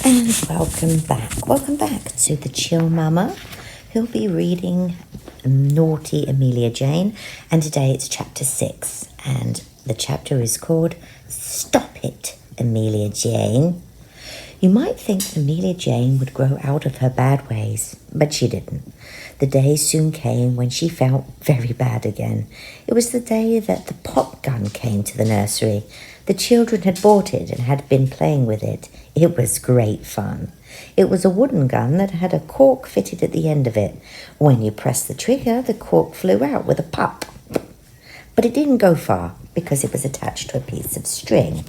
And welcome back to the Chill Mama, who'll be reading Naughty Amelia Jane, and today it's chapter 6, and the chapter is called Stop It, Amelia Jane. You might think Amelia Jane would grow out of her bad ways, but she didn't. The day soon came when she felt very bad again. It was the day that the pop gun came to the nursery. The children had bought it and had been playing with it. It was great fun. It was a wooden gun that had a cork fitted at the end of it. When you pressed the trigger, the cork flew out with a pop. But it didn't go far because it was attached to a piece of string.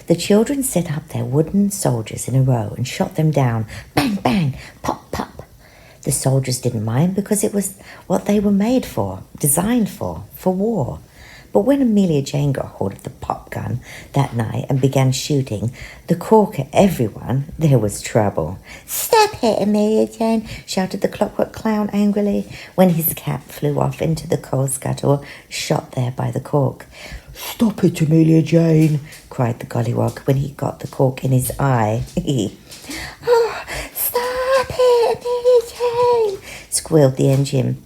The children set up their wooden soldiers in a row and shot them down. Bang, bang, pop, pop. The soldiers didn't mind because it was what they were made for, designed for war. But when Amelia Jane got hold of the pop gun that night and began shooting the cork at everyone, there was trouble. "Stop it, Amelia Jane," shouted the Clockwork Clown angrily when his cap flew off into the coal scuttle, shot there by the cork. "Stop it, Amelia Jane," cried the Gollywog when he got the cork in his eye. "Oh, stop it, Amelia Jane," squealed the engine.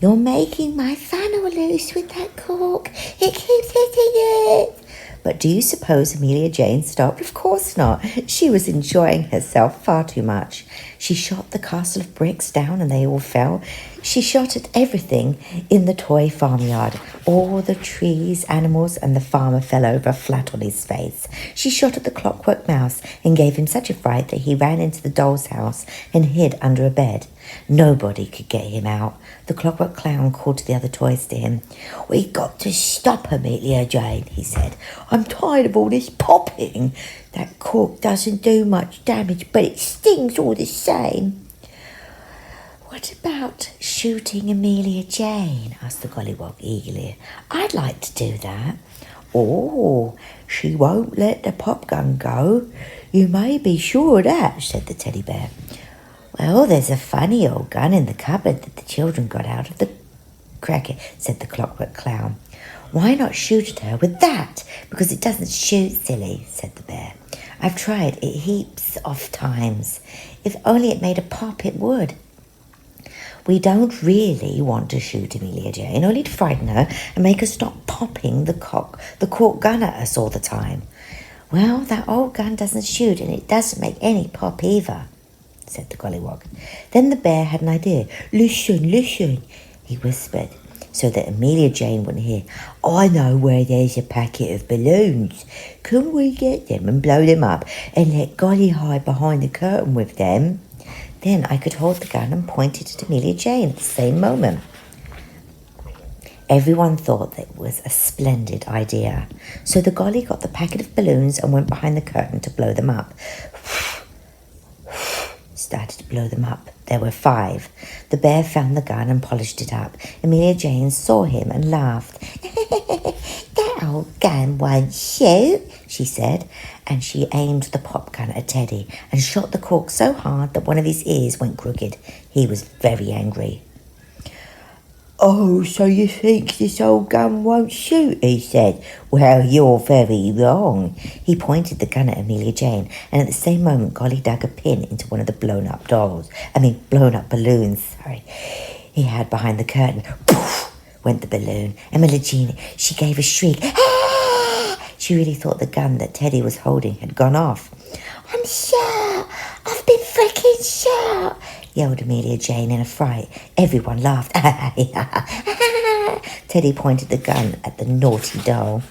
"You're making my funnel loose with that cork. It keeps hitting it." But do you suppose Amelia Jane stopped? Of course not. She was enjoying herself far too much. She shot the castle of bricks down and they all fell. She shot at everything in the toy farmyard. All the trees, animals, and the farmer fell over flat on his face. She shot at the Clockwork Mouse and gave him such a fright that he ran into the doll's house and hid under a bed. Nobody could get him out. The Clockwork Clown called to the other toys to him. "We've got to stop Amelia Jane," he said. "I'm tired of all this popping. That cork doesn't do much damage, but it stings all the same." "What about shooting Amelia Jane?" asked the Gollywog eagerly. "I'd like to do that." "Oh, she won't let the pop gun go. You may be sure of that," said the teddy bear. "Well, there's a funny old gun in the cupboard that the children got out of the cracker," said the Clockwork Clown. "Why not shoot at her with that? Because it doesn't shoot, silly," said the bear. "I've tried it heaps of times. If only it made a pop, it would." "We don't really want to shoot Amelia Jane, only to frighten her and make her stop popping the cork gun at us all the time." "Well, that old gun doesn't shoot and it doesn't make any pop either," said the Gollywog. Then the bear had an idea. Listen, he whispered, so that Amelia Jane wouldn't hear. "I know where there's a packet of balloons. Can we get them and blow them up and let Golly hide behind the curtain with them? Then I could hold the gun and point it at Amelia Jane at the same moment." Everyone thought that it was a splendid idea. So the Golly got the packet of balloons and went behind the curtain to blow them up. Started to blow them up. There were 5. The bear found the gun and polished it up. Amelia Jane saw him and laughed. "That old gun won't shoot," she said, and she aimed the pop gun at Teddy and shot the cork so hard that one of his ears went crooked. He was very angry. "Oh, so you think this old gun won't shoot?" he said. "Well, you're very wrong." He pointed the gun at Amelia Jane, and at the same moment Golly dug a pin into one of the blown up balloons, he had behind the curtain. Poof, went the balloon. Amelia Jane, she gave a shriek. Ah! She really thought the gun that Teddy was holding had gone off. "I'm shot! I've been freaking shot!" yelled Amelia Jane in a fright. Everyone laughed. Teddy pointed the gun at the naughty doll.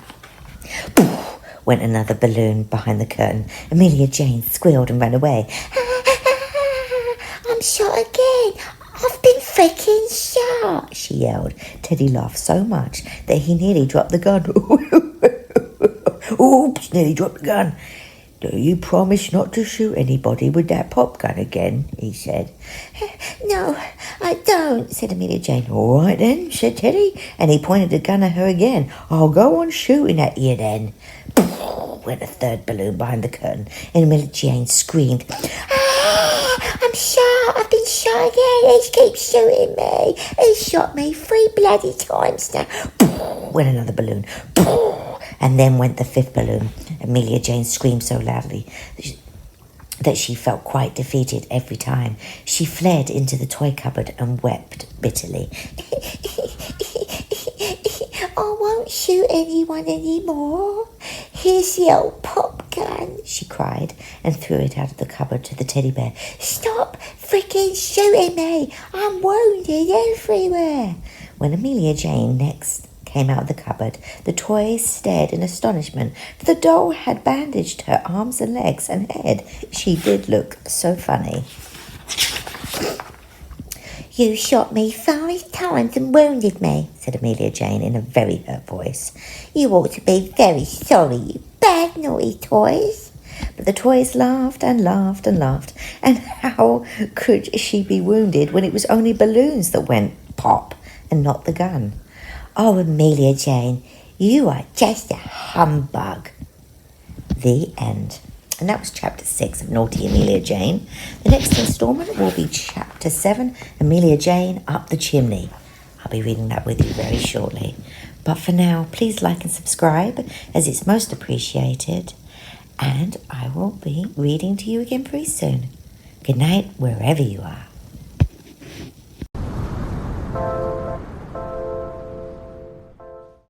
Poof, went another balloon behind the curtain. Amelia Jane squealed and ran away. "I'm shot again! I've been freaking shot!" she yelled. Teddy laughed so much that he nearly dropped the gun. "Oops, nearly dropped the gun. Do you promise not to shoot anybody with that pop gun again?" he said. "No, I don't," said Amelia Jane. "All right then," said Teddy, and he pointed the gun at her again. "I'll go on shooting at you then." Went a third balloon behind the curtain, and Amelia Jane screamed. "Ah, I'm shot! I've been shot again! He keeps shooting me! He shot me 3 bloody times now." Went another balloon. And then went the fifth balloon. Amelia Jane screamed so loudly that she felt quite defeated every time. She fled into the toy cupboard and wept bitterly. I won't shoot anyone anymore. Here's the old pop gun, she cried, and threw it out of the cupboard to the teddy bear. Stop freaking shooting me. I'm wounded everywhere. When Amelia Jane next came out of the cupboard, the toys stared in astonishment, for the doll had bandaged her arms and legs and head. She did look so funny. You shot me 5 times and wounded me, said Amelia Jane in a very hurt voice. You ought to be very sorry, you bad naughty toys. But the toys laughed and laughed and laughed, and how could she be wounded when it was only balloons that went pop and not the gun? Oh, Amelia Jane, you are just a humbug. The end. And that was chapter 6 of Naughty Amelia Jane. The next installment will be chapter 7, Amelia Jane Up the Chimney. I'll be reading that with you very shortly. But for now, please like and subscribe, as it's most appreciated. And I will be reading to you again very soon. Good night, wherever you are.